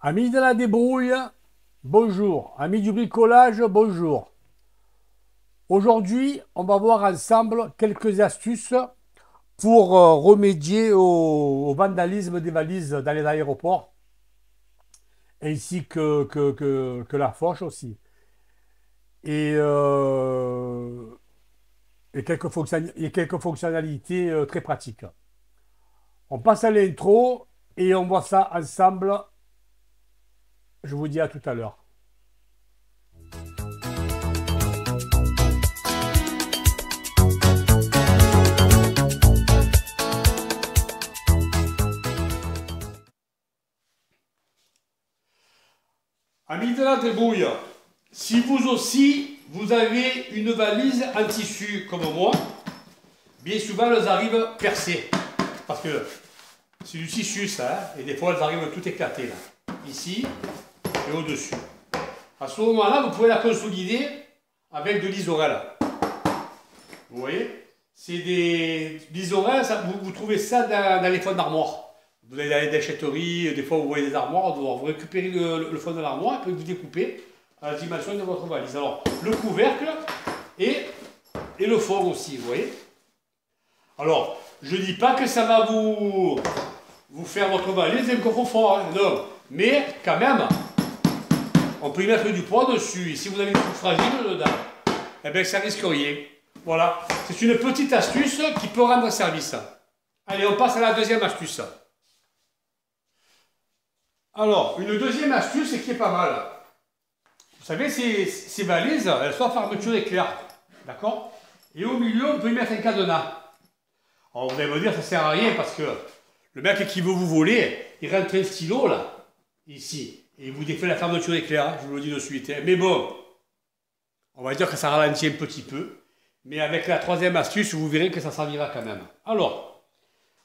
Amis de la débrouille, bonjour. Amis du bricolage, bonjour. Aujourd'hui, on va voir ensemble quelques astuces pour remédier au vandalisme des valises dans les aéroports, ainsi que la fourche aussi. Et, euh, et quelques fonctionnalités très pratiques. On passe à l'intro et on voit ça ensemble. Je vous dis à tout à l'heure. Amis de la débrouille, si vous aussi, vous avez une valise en tissu comme moi, bien souvent elles arrivent percées. Parce que c'est du tissu ça, hein, et des fois elles arrivent tout éclatées là. Ici et au-dessus. À ce moment-là, vous pouvez la consolider avec de l'isorel. Vous voyez? C'est des l'isorel, vous trouvez ça dans les fonds d'armoire. Vous allez dans les déchetteries, des fois vous voyez des armoires, vous récupérez le fond de l'armoire et puis vous découpez à la dimension de votre valise. Alors, le couvercle et le fond aussi, vous voyez. Alors, je ne dis pas que ça va vous faire votre valise un coffre-fort, hein, non. Mais quand même, on peut y mettre du poids dessus. Et si vous avez une truc fragile dedans, eh bien ça risque rien. Voilà, c'est une petite astuce qui peut rendre service. Allez, on passe à la deuxième astuce. Alors, une deuxième astuce qui est pas mal. Vous savez, ces valises, elles sont à fermeture éclair. D'accord? Et au milieu, on peut y mettre un cadenas. Alors, vous allez me dire, ça sert à rien parce que le mec qui veut vous voler, il rentre un stylo là, ici, et il vous défait la fermeture éclair, hein, je vous le dis de suite. Hein. Mais bon, on va dire que ça ralentit un petit peu. Mais avec la troisième astuce, vous verrez que ça servira quand même. Alors,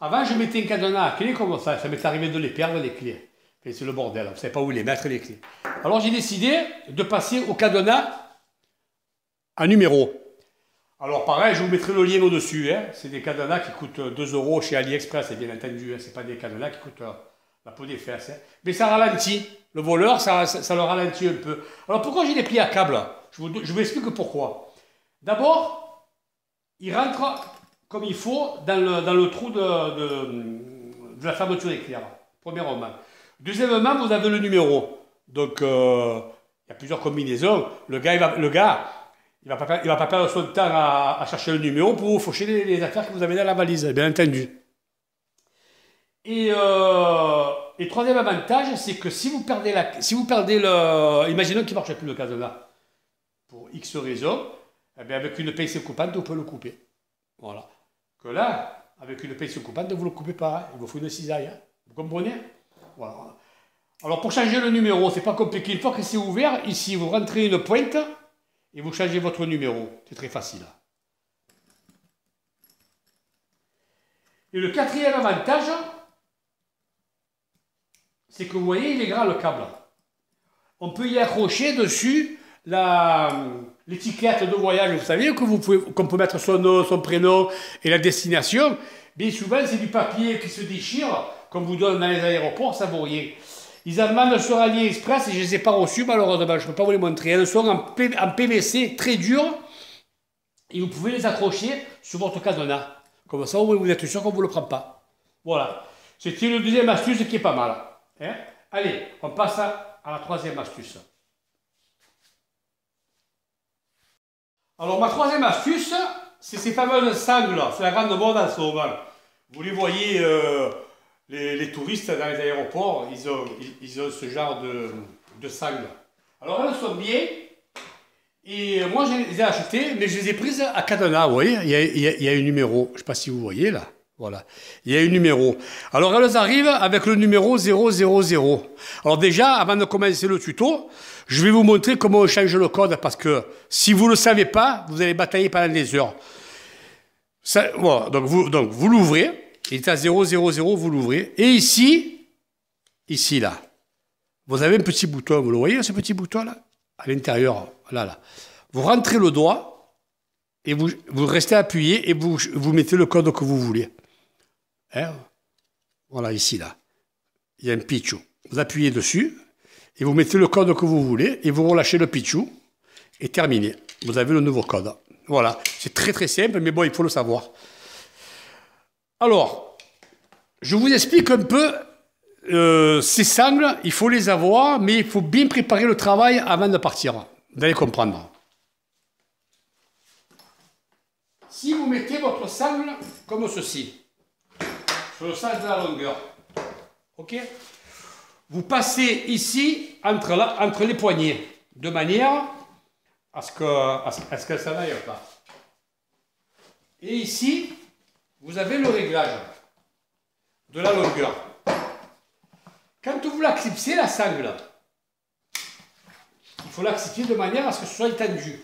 avant, je mettais un cadenas à clé comme ça. Ça m'est arrivé de les perdre, les clés. C'est le bordel, vous ne savez pas où les mettre, les clés. Alors, j'ai décidé de passer au cadenas à numéro. Alors, pareil, je vous mettrai le lien au-dessus. Hein. C'est des cadenas qui coûtent 2 euros chez AliExpress, bien entendu. Hein. Ce n'est pas des cadenas qui coûtent la peau des fesses. Hein. Mais ça ralentit. Le voleur, ça le ralentit un peu. Alors, pourquoi j'ai des plis à câble? Je vous explique pourquoi. D'abord, il rentre comme il faut dans le trou de la fermeture éclair. Premièrement. Deuxièmement, vous avez le numéro. Donc, il y a plusieurs combinaisons. Le gars, il va pas perdre son temps à chercher le numéro pour vous faucher les affaires que vous avez dans la valise, bien entendu. Et troisième avantage, c'est que si vous perdez le... Imaginons qu'il ne marche plus le cadenas. Pour X raisons, eh bien avec une pince coupante, on peut le couper. Voilà. Que là, avec une pince coupante, vous ne le coupez pas. Hein. Il vous faut une cisaille. Hein. Vous comprenez? Voilà. Alors pour changer le numéro, c'est pas compliqué. Une fois que c'est ouvert, ici, vous rentrez une pointe et vous changez votre numéro. C'est très facile. Et le quatrième avantage, c'est que vous voyez, il est grand le câble. On peut y accrocher dessus l'étiquette de voyage. Vous savez qu'on peut mettre son nom, son prénom et la destination. Bien souvent, c'est du papier qui se déchire, comme vous donne dans les aéroports, ça vaut rien. Ils en vendent sur AliExpress et je ne les ai pas reçus, malheureusement, je ne peux pas vous les montrer. Elles sont en PVC très dures et vous pouvez les accrocher sur votre cadenas. Comme ça, vous êtes sûr qu'on ne vous le prend pas. Voilà. C'était une deuxième astuce qui est pas mal. Hein? Allez, on passe à la troisième astuce. Alors, ma troisième astuce, c'est ces fameuses sangles. C'est la grande mode en ce moment. Vous les voyez, les touristes dans les aéroports, ils ont ce genre de sangles. Alors, elles sont bien. Et moi, je les ai achetées, mais je les ai prises à cadenas. Vous voyez, il y a un numéro. Je ne sais pas si vous voyez là. Voilà. Il y a un numéro. Alors, elles arrivent avec le numéro 000. Alors déjà, avant de commencer le tuto, je vais vous montrer comment on change le code, parce que si vous ne le savez pas, vous allez batailler pendant des heures. Ça, voilà. Donc, vous l'ouvrez. Il est à 000, vous l'ouvrez. Et ici, là, vous avez un petit bouton. Vous le voyez, ce petit bouton-là? À l'intérieur, là. Vous rentrez le doigt et vous restez appuyé et vous mettez le code que vous voulez. Hein? Voilà, ici, là. Il y a un pitch. Vous appuyez dessus Et vous mettez le code que vous voulez et vous relâchez le pitchou et terminé. Vous avez le nouveau code. Voilà, c'est très très simple, mais bon, il faut le savoir. Alors, je vous explique un peu ces sangles, il faut les avoir, mais il faut bien préparer le travail avant de partir. Vous allez comprendre. Si vous mettez votre sangle comme ceci, sur le sens de la longueur, ok, vous passez ici entre les poignets, de manière à ce que ça n'aille pas. Et ici, vous avez le réglage de la longueur. Quand vous la clipsez, la sangle, il faut la clipser de manière à ce que ce soit étendu.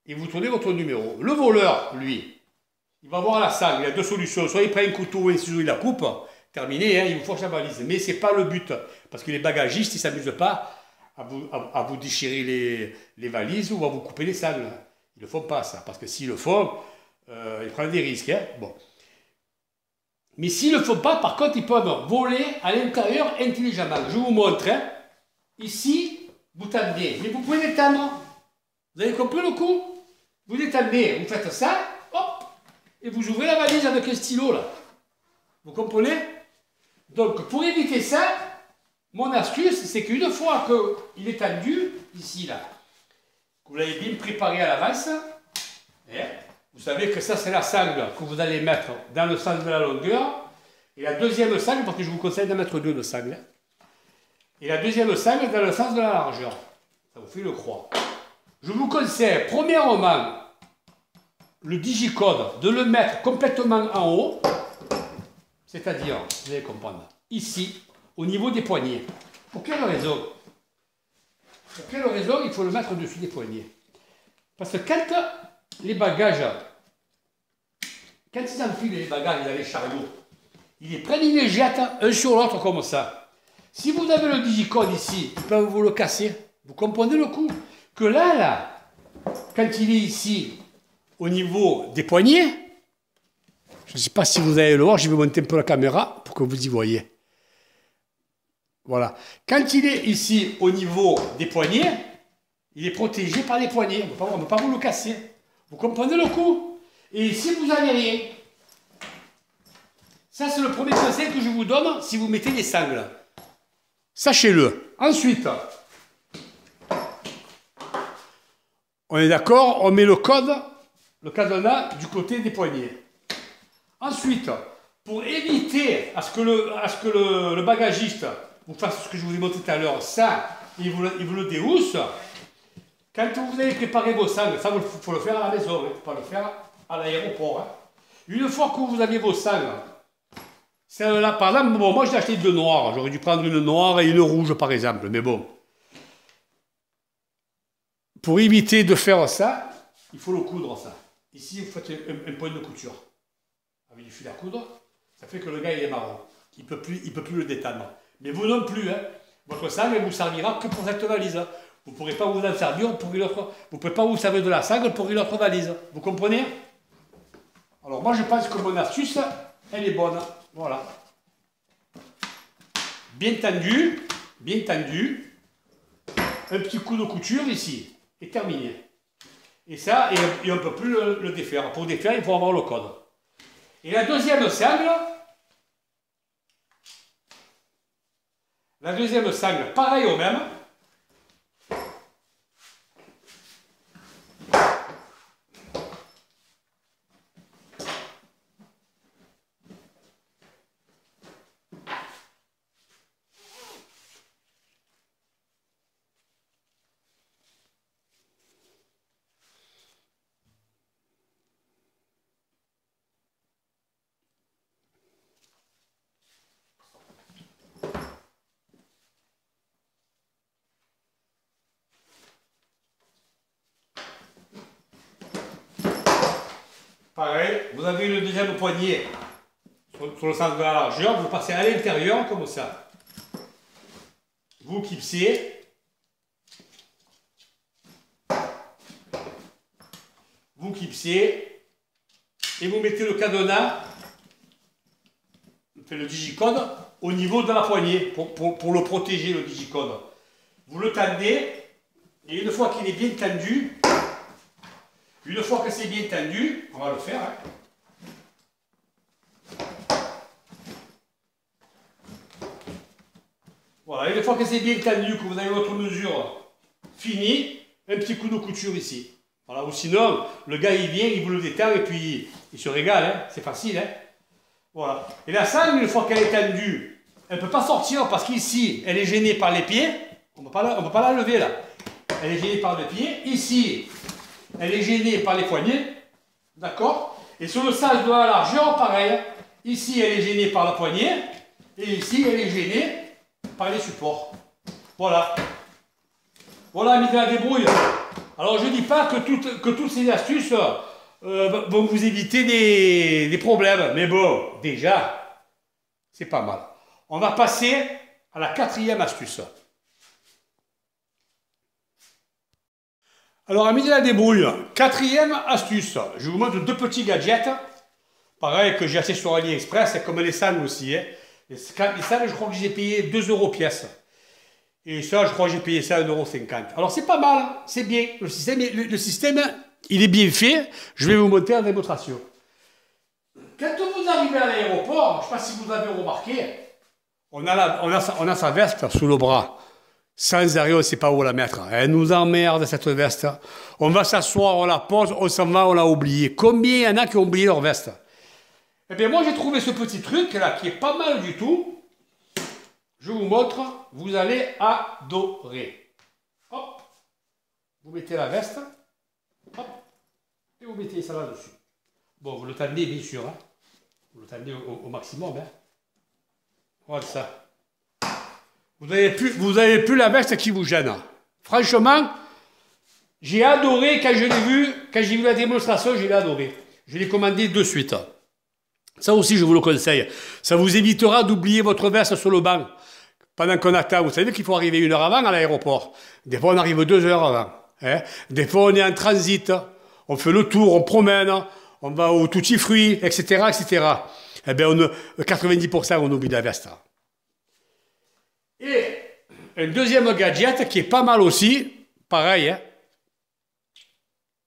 Et vous tournez votre numéro. Le voleur, lui, il va voir la sangle. Il y a deux solutions. Soit il prend un couteau ou un ciseau, il la coupe. Terminé, hein, il vous force la valise. Mais ce n'est pas le but. Parce que les bagagistes, ils ne s'amusent pas à vous déchirer les valises ou à vous couper les sangles. Ils ne le font pas, ça. Parce que s'ils le font, ils prennent des risques. Hein. Bon. Mais s'ils ne le font pas, par contre, ils peuvent voler à l'intérieur intelligemment. Je vous montre. Hein. Ici, vous tendez. Mais vous pouvez l'étendre. Vous avez compris le coup? Vous l'étendez, vous faites ça, hop, et vous ouvrez la valise avec un stylo, là. Vous comprenez? Donc, pour éviter ça, mon astuce, c'est qu'une fois qu'il est tendu, ici, là, que vous l'avez bien préparé à l'avance, vous savez que ça, c'est la sangle que vous allez mettre dans le sens de la longueur, et la deuxième sangle, parce que je vous conseille de mettre deux de sangle, et la deuxième sangle dans le sens de la largeur. Ça vous fait le croix. Je vous conseille, premièrement, le digicode, de le mettre complètement en haut, c'est-à-dire, vous allez comprendre, ici, au niveau des poignets. Pour quelle raison? Pour quelle raison il faut le mettre au-dessus des poignets? Parce que quand les bagages, quand ils enfilent les bagages dans les chariots, ils les prennent, ils les jettent un sur l'autre comme ça. Si vous avez le digicode ici, ils peuvent vous le casser. Vous comprenez le coup? Que là, quand il est ici, au niveau des poignets, je ne sais pas si vous allez le voir, je vais monter un peu la caméra pour que vous y voyez. Voilà. Quand il est ici, au niveau des poignets, il est protégé par les poignets. On ne peut pas vous le casser. Vous comprenez le coup? Et ici, vous n'avez rien. Ça, c'est le premier conseil que je vous donne si vous mettez des sangles. Sachez-le. Ensuite, on est d'accord, on met le cadenas du côté des poignets. Ensuite, pour éviter à ce que le bagagiste vous fasse ce que je vous ai montré tout à l'heure, ça, il vous le déhousse, quand vous allez préparer vos sangles, ça, il faut le faire à la maison, il ne faut pas le faire à l'aéroport. Hein. Une fois que vous avez vos sangles, celle-là, par exemple, bon, moi j'ai acheté deux noires, j'aurais dû prendre une noire et une rouge par exemple, mais bon. Pour éviter de faire ça, il faut le coudre, ça. Ici, vous faites un point de couture. Avec du fil à coudre, ça fait que le gars, il est marron. Il peut plus le détendre. Mais vous non plus, hein. Votre sangle ne vous servira que pour cette valise. Vous ne pourrez pas vous en servir pour une autre... Vous ne pouvez pas vous servir de la sangle pour une autre valise. Vous comprenez? Alors, moi, je pense que mon astuce, elle est bonne. Voilà. Bien tendu. Bien tendu. Un petit coup de couture ici. Et terminé. Et ça, et on ne peut plus le défaire. Pour défaire, il faut avoir le code. Et la deuxième sangle, pareil au même. Pareil, vous avez le deuxième poignet sur le sens de la largeur, vous passez à l'intérieur comme ça. Vous clipsez. Vous clipsez. Et vous mettez le cadenas, le digicode, au niveau de la poignée pour le protéger, le digicode. Vous le tendez et une fois qu'il est bien tendu, une fois que c'est bien tendu, on va le faire. Hein. Voilà, et une fois que c'est bien tendu, que vous avez votre mesure finie, un petit coup de couture ici. Voilà, ou sinon, le gars il vient, il vous le détend et puis il se régale, hein. C'est facile. Hein. Voilà. Et la sangle, une fois qu'elle est tendue, elle ne peut pas sortir parce qu'ici, elle est gênée par les pieds. On ne peut pas la lever là. Elle est gênée par les pieds. Ici, elle est gênée par les poignets. D'accord? Et sur le sens de la largeur, pareil. Ici, elle est gênée par la poignée. Et ici, elle est gênée par les supports. Voilà. Voilà, mis de la débrouille. Alors, je ne dis pas que toutes ces astuces vont vous éviter des problèmes. Mais bon, déjà, c'est pas mal. On va passer à la 4e astuce. Alors, amis de la débrouille, 4e astuce. Je vous montre 2 petits gadgets. Pareil que j'ai acheté sur AliExpress, comme les sangles aussi. Hein. Les sangles, je crois que j'ai payé 2 € pièce. Et ça, je crois que j'ai payé ça à 1,50 €. Alors, c'est pas mal, c'est bien. Le système, il est bien fait. Je vais vous montrer en démonstration. Quand vous arrivez à l'aéroport, je ne sais pas si vous avez remarqué, on a sa veste sous le bras. Sans arrêt, on ne sait pas où la mettre. Elle nous emmerde, cette veste. On va s'asseoir, on la pose, on s'en va, on l'a oublié. Combien il y en a qui ont oublié leur veste? Eh bien, moi, j'ai trouvé ce petit truc-là qui est pas mal du tout. Je vous montre, vous allez adorer. Hop, vous mettez la veste, hop, et vous mettez ça là-dessus. Bon, vous le tendez, bien sûr. Hein. Vous le tendez au maximum. Hein. Voilà ça. Vous n'avez plus la veste qui vous gêne. Franchement, j'ai adoré quand je l'ai vu, quand j'ai vu la démonstration, j'ai adoré. Je l'ai commandé de suite. Ça aussi, je vous le conseille. Ça vous évitera d'oublier votre veste sur le banc. Pendant qu'on attend, vous savez qu'il faut arriver 1 heure avant à l'aéroport. Des fois, on arrive 2 heures avant. Hein. Des fois, on est en transit. On fait le tour, on promène, on va au Tutti Fruits, etc., etc. Eh bien, 90%, on oublie la veste. Et un deuxième gadget qui est pas mal aussi, pareil, hein.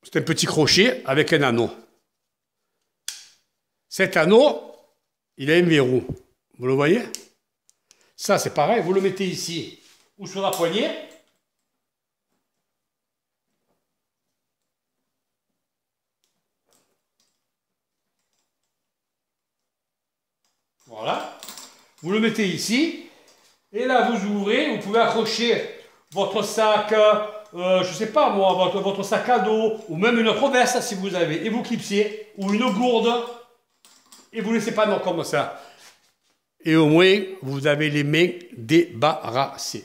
C'est un petit crochet avec un anneau. Cet anneau, il a un verrou. Vous le voyez? Ça, c'est pareil, vous le mettez ici ou sur la poignée. Voilà. Vous le mettez ici. Et là, vous ouvrez, vous pouvez accrocher votre sac, je ne sais pas moi, votre sac à dos, ou même une autre veste si vous avez, et vous clipsez, ou une gourde, et vous ne laissez pas non comme ça. Et au moins, vous avez les mains débarrassées.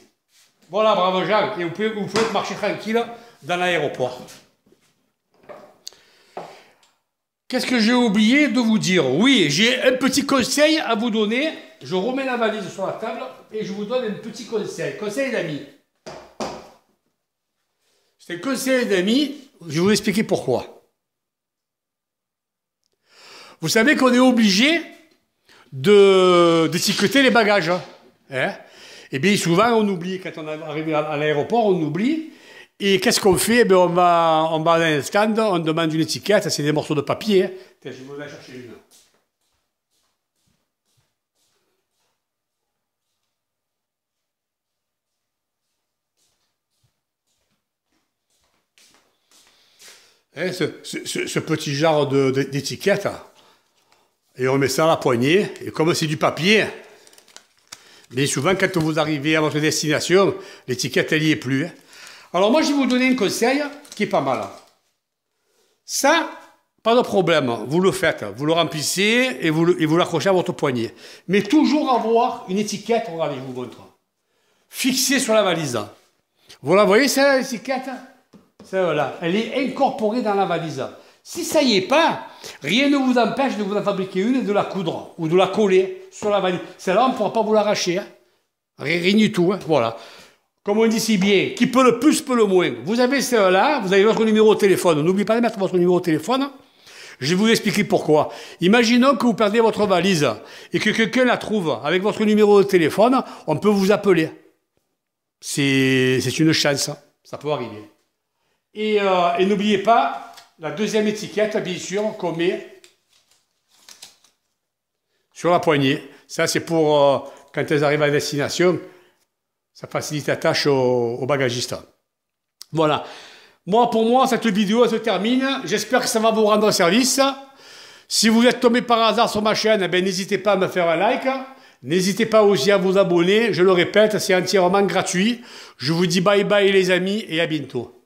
Voilà, bravo Jean, et vous pouvez marcher tranquille dans l'aéroport. Qu'est-ce que j'ai oublié de vous dire? Oui, j'ai un petit conseil à vous donner. Je remets la valise sur la table et je vous donne un petit conseil. Conseil d'amis. C'est un conseil d'amis. Je vais vous expliquer pourquoi. Vous savez qu'on est obligé d'étiqueter les bagages. Hein? Et bien souvent, on oublie. Quand on arrive à l'aéroport, on oublie. Et qu'est-ce qu'on fait? Eh bien, on va dans un stand, on demande une étiquette, c'est des morceaux de papier. Hein. Tiens, je vais vous en chercher une. Hein, ce petit genre d'étiquette, et on met ça à la poignée, et comme c'est du papier, bien souvent, quand vous arrivez à votre destination, l'étiquette, elle n'y est plus. Hein. Alors moi, je vais vous donner un conseil qui est pas mal. Ça, pas de problème, vous le faites, vous le remplissez et vous l'accrochez à votre poignet. Mais toujours avoir une étiquette, regardez, je vous montre, fixée sur la valise. Vous la voyez, c'est l'étiquette? Celle-là, elle est incorporée dans la valise. Si ça y est pas, rien ne vous empêche de vous en fabriquer une et de la coudre ou de la coller sur la valise. Celle-là, on ne pourra pas vous l'arracher. Hein. Rien du tout, hein. Voilà. Comme on dit si bien, qui peut le plus, peut le moins. Vous avez celle-là, vous avez votre numéro de téléphone. N'oubliez pas de mettre votre numéro de téléphone. Je vais vous expliquer pourquoi. Imaginons que vous perdez votre valise et que quelqu'un la trouve avec votre numéro de téléphone, on peut vous appeler. C'est une chance, ça peut arriver. Et n'oubliez pas la deuxième étiquette, bien sûr, qu'on met sur la poignée. Ça, c'est pour quand elles arrivent à destination, ça facilite la tâche aux bagagistes. Voilà. Pour moi, cette vidéo se termine. J'espère que ça va vous rendre service. Si vous êtes tombé par hasard sur ma chaîne, n'hésitez pas à me faire un like. N'hésitez pas aussi à vous abonner. Je le répète, c'est entièrement gratuit. Je vous dis bye bye les amis et à bientôt.